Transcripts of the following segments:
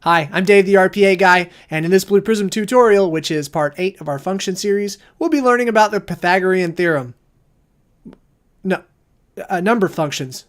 Hi, I'm Dave the RPA guy, and in this Blue Prism tutorial, which is part 8 of our function series, we'll be learning about the Pythagorean Theorem. Number functions.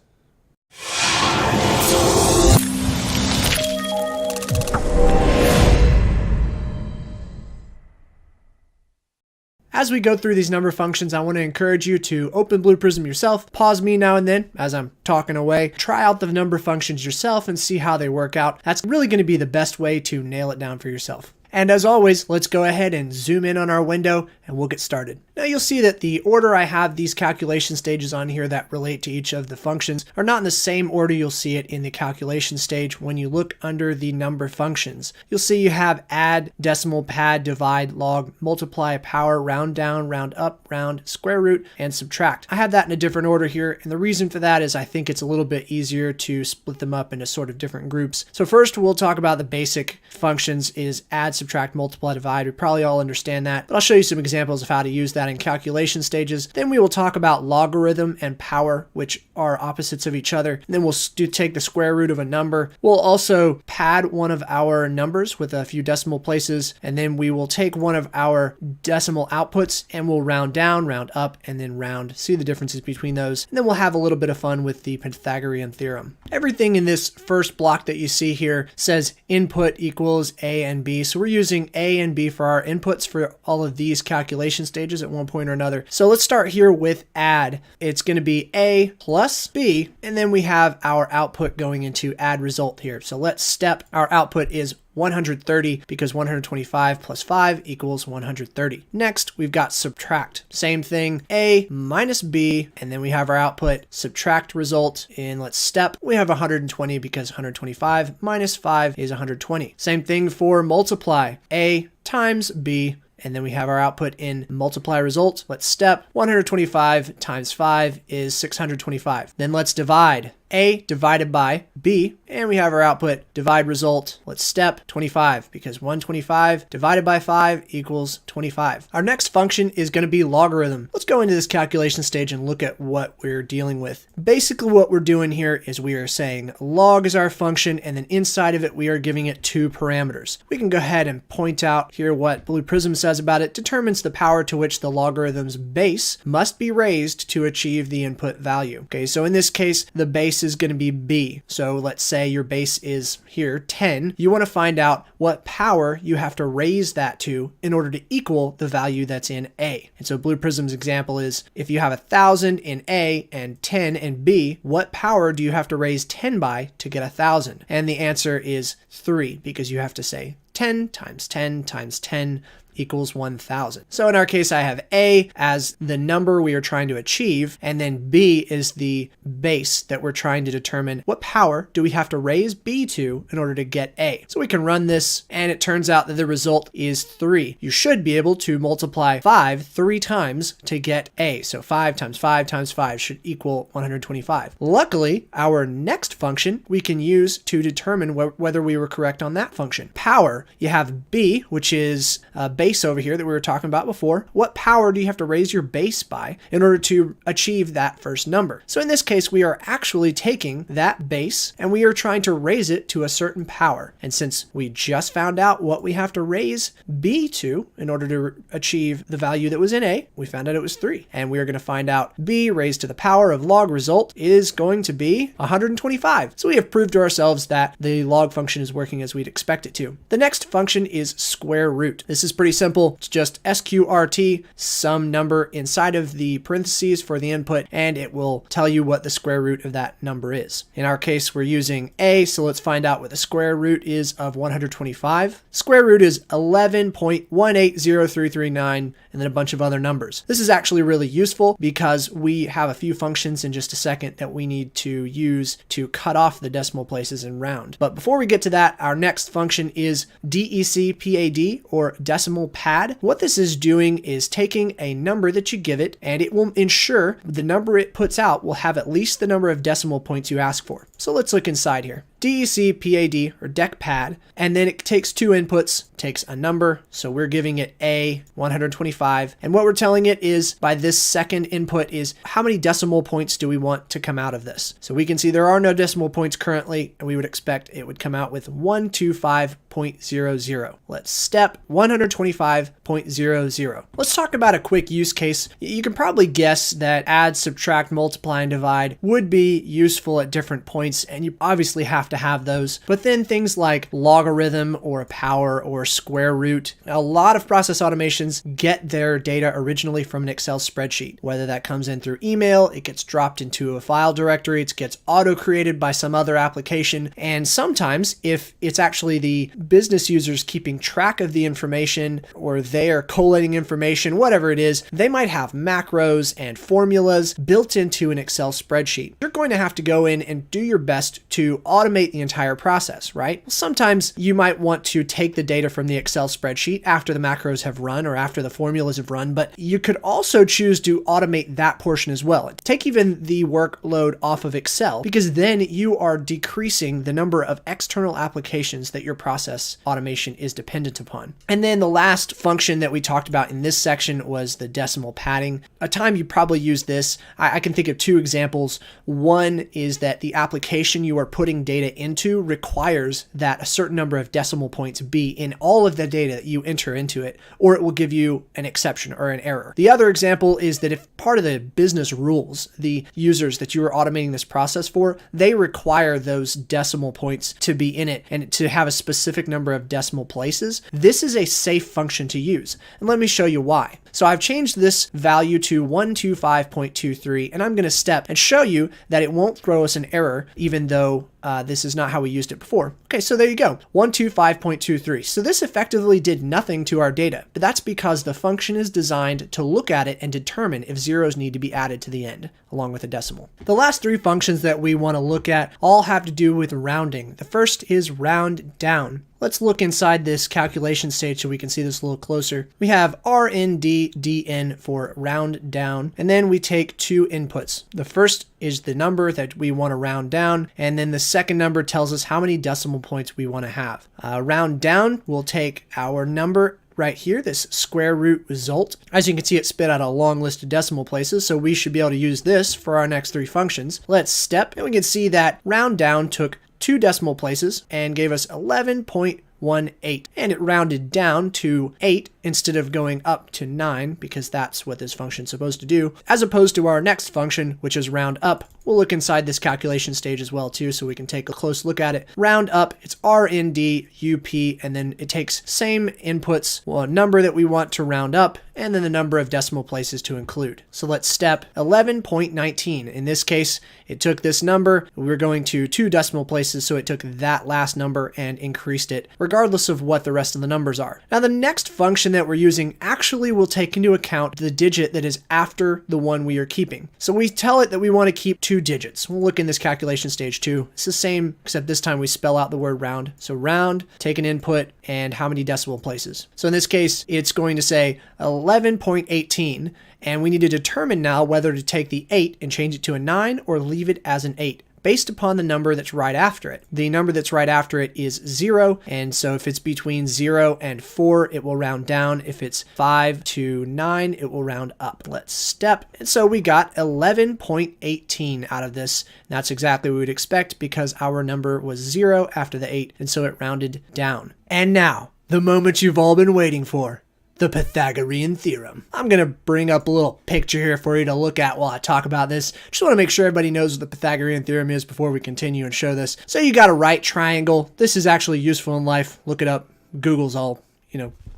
As we go through these number functions, I want to encourage you to open Blue Prism yourself, pause me now and then as I'm talking away, try out the number functions yourself and see how they work out. That's really going to be the best way to nail it down for yourself. And as always, let's go ahead and zoom in on our window and we'll get started. Now you'll see that the order I have these calculation stages on here that relate to each of the functions are not in the same order you'll see it in the calculation stage when you look under the number functions. You'll see you have add, decimal, pad, divide, log, multiply, power, round down, round up, round, square root, and subtract. I have that in a different order here, and the reason for that is I think it's a little bit easier to split them up into sort of different groups. So first we'll talk about the basic functions is add, subtract, multiply, divide. We probably all understand that, but I'll show you some examples of how to use that in calculation stages. Then we will talk about logarithm and power, which are opposites of each other. And then we'll take the square root of a number. We'll also pad one of our numbers with a few decimal places, and then we will take one of our decimal outputs and we'll round down, round up, and then round, see the differences between those. And then we'll have a little bit of fun with the Pythagorean theorem. Everything in this first block that you see here says input equals A and B. So we're using A and B for our inputs for all of these calculation stages at one point or another. So let's start here with add. It's going to be A plus B, and then we have our output going into add result here. So let's step, our output is 130 because 125 plus 5 equals 130. Next, we've got subtract. Same thing, A minus B, and then we have our output subtract result in let's step. We have 120 because 125 minus 5 is 120. Same thing for multiply. A times B, and then we have our output in multiply result. Let's step. 125 times 5 is 625. Then let's divide. A divided by B, and we have our output divide result. Let's step 25 because 125 divided by 5 equals 25. Our next function is going to be logarithm. Let's go into this calculation stage and look at what we're dealing with. Basically what we're doing here is we are saying log is our function, and then inside of it we are giving it two parameters. We can go ahead and point out here what Blue Prism says about it. Determines the power to which the logarithm's base must be raised to achieve the input value. Okay, so in this case the base is going to be B. So let's say your base is here 10. You want to find out what power you have to raise that to in order to equal the value that's in A. And so Blue Prism's example is if you have 1,000 in A and 10 in B, what power do you have to raise 10 by to get 1,000? And the answer is 3 because you have to say 10 times 10 times 10 equals 1,000. So in our case, I have A as the number we are trying to achieve, and then B is the base that we're trying to determine what power do we have to raise B to in order to get A. So we can run this, and it turns out that the result is 3. You should be able to multiply 5 3 times to get A. So 5 times 5 times 5 should equal 125. Luckily, our next function we can use to determine whether we were correct on that function. Power, you have B, which is base over here that we were talking about before. What power do you have to raise your base by in order to achieve that first number? So in this case, we are actually taking that base and we are trying to raise it to a certain power. And since we just found out what we have to raise B to in order to achieve the value that was in A, we found out it was 3. And we are going to find out B raised to the power of log result is going to be 125. So we have proved to ourselves that the log function is working as we'd expect it to. The next function is square root. This is pretty simple. It's just SQRT, some number inside of the parentheses for the input, and it will tell you what the square root of that number is. In our case, we're using A, so let's find out what the square root is of 125. Square root is 11.180339, and then a bunch of other numbers. This is actually really useful because we have a few functions in just a second that we need to use to cut off the decimal places and round. But before we get to that, our next function is DECPAD, or decimal pad. What this is doing is taking a number that you give it, and it will ensure the number it puts out will have at least the number of decimal points you ask for. So let's look inside here. DECPAD or DECPAD, and then it takes two inputs, takes a number, so we're giving it A 125, and what we're telling it is by this second input is how many decimal points do we want to come out of this. So we can see there are no decimal points currently, and we would expect it would come out with 125.00. Let's step 125.00. Let's talk about a quick use case. You can probably guess that add, subtract, multiply, and divide would be useful at different points, and you obviously have to have those. But then things like logarithm or a power or square root, a lot of process automations get their data originally from an Excel spreadsheet. Whether that comes in through email, it gets dropped into a file directory, it gets auto-created by some other application, and sometimes if it's actually the business users keeping track of the information or they are collating information, whatever it is, they might have macros and formulas built into an Excel spreadsheet. You're going to have to go in and do your best to automate the entire process, right? Sometimes you might want to take the data from the Excel spreadsheet after the macros have run or after the formulas have run, but you could also choose to automate that portion as well. Take even the workload off of Excel, because then you are decreasing the number of external applications that your process automation is dependent upon. And then the last function that we talked about in this section was the decimal padding. A time you probably use this, I can think of two examples. One is that the application you are putting data into requires that a certain number of decimal points be in all of the data that you enter into it, or it will give you an exception or an error. The other example is that if part of the business rules, the users that you are automating this process for, they require those decimal points to be in it and to have a specific number of decimal places, this is a safe function to use. And let me show you why. So I've changed this value to 125.23, and I'm going to step and show you that it won't throw us an error, even though this is not how we used it before. Okay, so there you go, 125.23. So this effectively did nothing to our data, but that's because the function is designed to look at it and determine if zeros need to be added to the end, along with a decimal. The last three functions that we want to look at all have to do with rounding. The first is round down. Let's look inside this calculation stage so we can see this a little closer. We have RNDDN for round down, and then we take two inputs. The first is the number that we want to round down, and then the second number tells us how many decimal points we want to have. Round down, we'll take our number right here, this square root result. As you can see, it spit out a long list of decimal places, so we should be able to use this for our next three functions. Let's step, and we can see that round down took two decimal places and gave us 11.18, and it rounded down to 8 instead of going up to 9, because that's what this function is supposed to do, as opposed to our next function, which is round up. We'll look inside this calculation stage as well too, so we can take a close look at it. Round up, it's RND, UP, and then it takes same inputs, well, a number that we want to round up, and then the number of decimal places to include. So let's step 11.19. In this case, it took this number, we were going to two decimal places, so it took that last number and increased it, regardless of what the rest of the numbers are. Now the next function that we're using actually will take into account the digit that is after the one we are keeping. So we tell it that we want to keep two digits. We'll look in this calculation stage too. It's the same, except this time we spell out the word round. So round, take an input, and how many decimal places. So in this case, it's going to say 11.18, and we need to determine now whether to take the 8 and change it to a 9 or leave it as an 8. Based upon the number that's right after it. The number that's right after it is 0, and so if it's between 0 and 4, it will round down. If it's 5 to 9, it will round up. Let's step. And so we got 11.18 out of this. That's exactly what we would expect because our number was 0 after the 8, and so it rounded down. And now, the moment you've all been waiting for. The Pythagorean Theorem. I'm going to bring up a little picture here for you to look at while I talk about this. Just want to make sure everybody knows what the Pythagorean Theorem is before we continue and show this. So you got a right triangle. This is actually useful in life. Look it up. Google's all,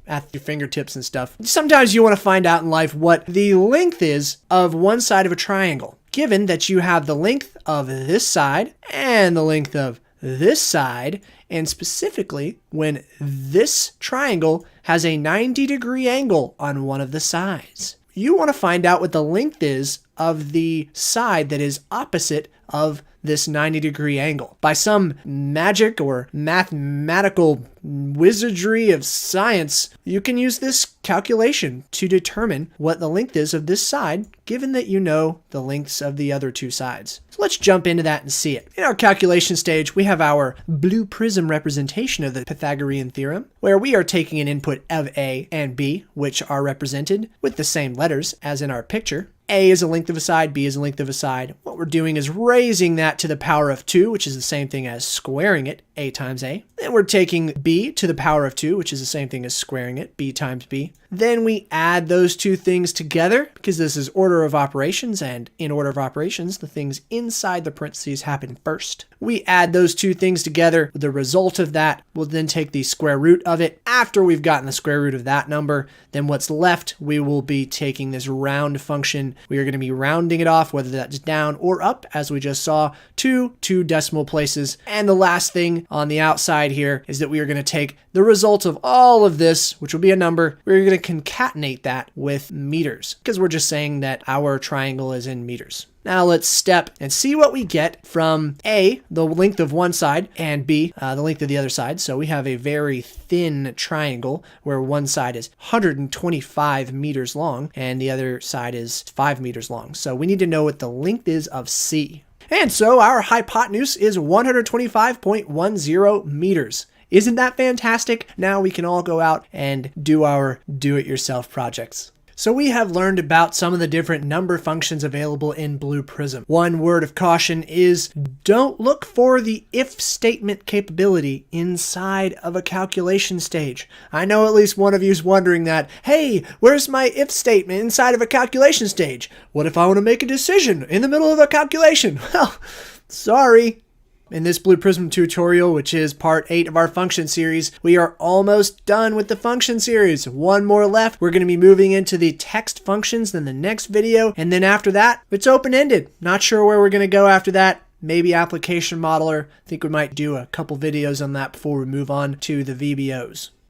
at your fingertips and stuff. Sometimes you want to find out in life what the length is of one side of a triangle. Given that you have the length of this side and the length of this side, and specifically when this triangle has a 90-degree angle on one of the sides. You want to find out what the length is of the side that is opposite of this 90-degree angle. By some magic or mathematical wizardry of science, you can use this calculation to determine what the length is of this side, given that you know the lengths of the other two sides. So let's jump into that and see it. In our calculation stage, we have our blue prism representation of the Pythagorean Theorem, where we are taking an input of A and B, which are represented with the same letters as in our picture. A is a length of a side, B is a length of a side. What we're doing is raising that to the power of 2, which is the same thing as squaring it, A times A. Then we're taking B to the power of 2, which is the same thing as squaring it, B times B. Then we add those two things together, because this is order of operations, and in order of operations, the things inside the parentheses happen first. We add those two things together. The result of that, we'll then take the square root of it. After we've gotten the square root of that number, then what's left, we will be taking this round function. We are going to be rounding it off, whether that's down or up, as we just saw, to 2 decimal places. And the last thing on the outside here is that we are going to take the result of all of this, which will be a number. We're going to concatenate that with meters, because we're just saying that our triangle is in meters. Now let's step and see what we get from A, the length of one side, and B, the length of the other side. So we have a very thin triangle where one side is 125 meters long and the other side is 5 meters long. So we need to know what the length is of C. And so our hypotenuse is 125.10 meters. Isn't that fantastic? Now we can all go out and do our do-it-yourself projects. So we have learned about some of the different number functions available in Blue Prism. One word of caution is don't look for the if statement capability inside of a calculation stage. I know at least one of you is wondering that, hey, where's my if statement inside of a calculation stage? What if I want to make a decision in the middle of a calculation? Well, sorry. In this Blue Prism tutorial, which is part 8 of our function series, we are almost done with the function series. One more left. We're going to be moving into the text functions in the next video. And then after that, it's open-ended. Not sure where we're going to go after that. Maybe application modeler. I think we might do a couple videos on that before we move on to the VBOs.